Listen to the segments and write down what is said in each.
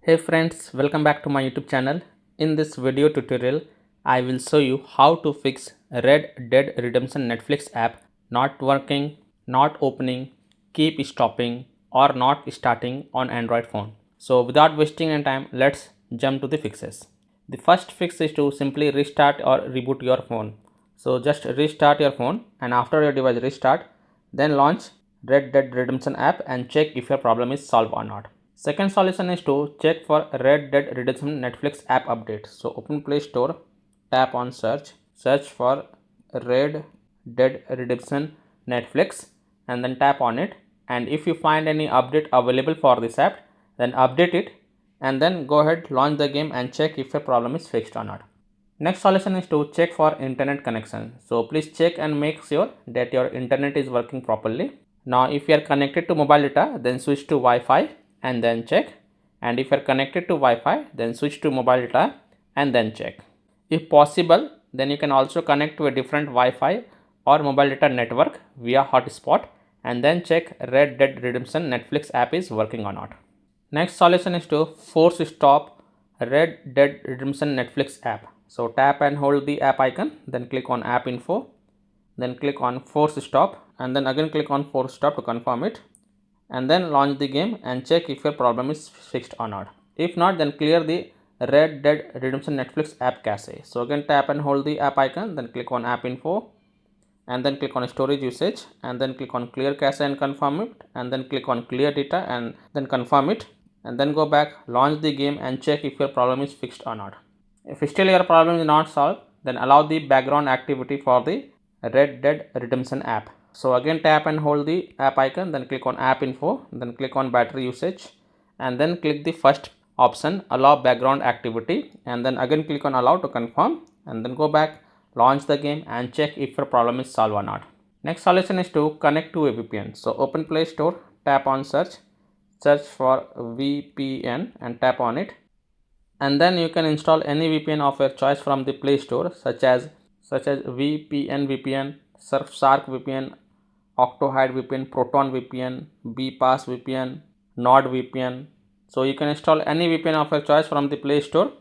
Hey friends, welcome back to my YouTube channel. In this video tutorial, I will show you how to fix Red Dead Redemption Netflix app not working, not opening, keep stopping or not starting on Android phone. So without wasting any time, let's jump to the fixes. The first fix is to simply restart or reboot your phone. So just restart your phone and after your device restart, then launch Red Dead Redemption app and check if your problem is solved or not. Second solution is to check for Red Dead Redemption Netflix app update. So open Play Store, tap on search for Red Dead Redemption Netflix and then tap on it, and if you find any update available for this app, then update it and then go ahead, launch the game and check if your problem is fixed or not. Next solution is to check for internet connection. So please check and make sure that your internet is working properly. Now if you are connected to mobile data, then switch to Wi-Fi and then check, and if you are connected to Wi-Fi, then switch to mobile data and then check. If possible, then you can also connect to a different Wi-Fi or mobile data network via hotspot and then check Red Dead Redemption Netflix app is working or not. Next solution is to force stop Red Dead Redemption Netflix app. So tap and hold the app icon, then click on app info, then click on force stop and then again click on force stop to confirm it, and then launch the game and check if your problem is fixed or not. If not, then clear the Red Dead Redemption Netflix app cache. So again tap and hold the app icon, then click on app info and then click on storage usage and then click on clear cache and confirm it, and then click on clear data and then confirm it, and then go back, launch the game and check if your problem is fixed or not. If still your problem is not solved, then allow the background activity for the Red Dead Redemption app. So again tap and hold the app icon, then click on app info, then click on battery usage and then click the first option, allow background activity, and then again click on allow to confirm, and then go back, launch the game and check if your problem is solved or not. Next solution is to connect to a VPN. So open Play Store, tap on search for VPN and tap on it, and then you can install any VPN of your choice from the Play Store, such as VPN, Surfshark VPN, Octohide VPN, Proton VPN, BPass VPN, NordVPN. So you can install any VPN of your choice from the Play Store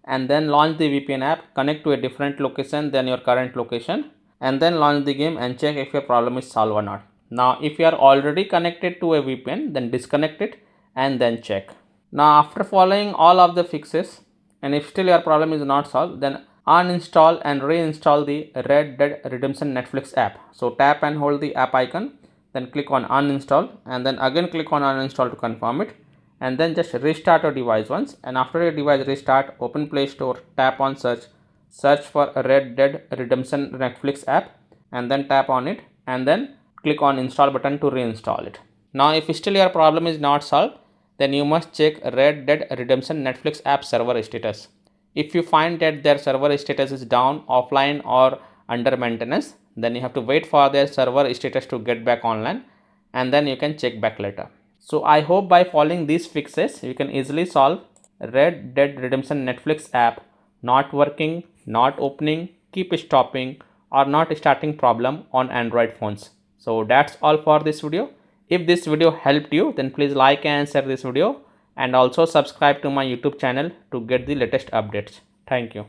and then launch the VPN app, connect to a different location than your current location, and then launch the game and check if your problem is solved or not. Now if you are already connected to a VPN, then disconnect it and then check. Now after following all of the fixes and if still your problem is not solved, then uninstall and reinstall the Red Dead Redemption Netflix app. So tap and hold the app icon, then click on uninstall and then again click on uninstall to confirm it, and then just restart your device once, and after your device restart, open Play Store, tap on search for Red Dead Redemption Netflix app and then tap on it and then click on install button to reinstall it. Now if still your problem is not solved, then you must check Red Dead Redemption Netflix app server status. If you find that their server status is down, offline or under maintenance, then you have to wait for their server status to get back online and then you can check back later. So I hope by following these fixes, you can easily solve Red Dead Redemption Netflix app not working, not opening, keep stopping or not starting problem on Android phones. So that's all for this video. If this video helped you, then please like and share this video and also subscribe to my YouTube channel to get the latest updates. Thank you.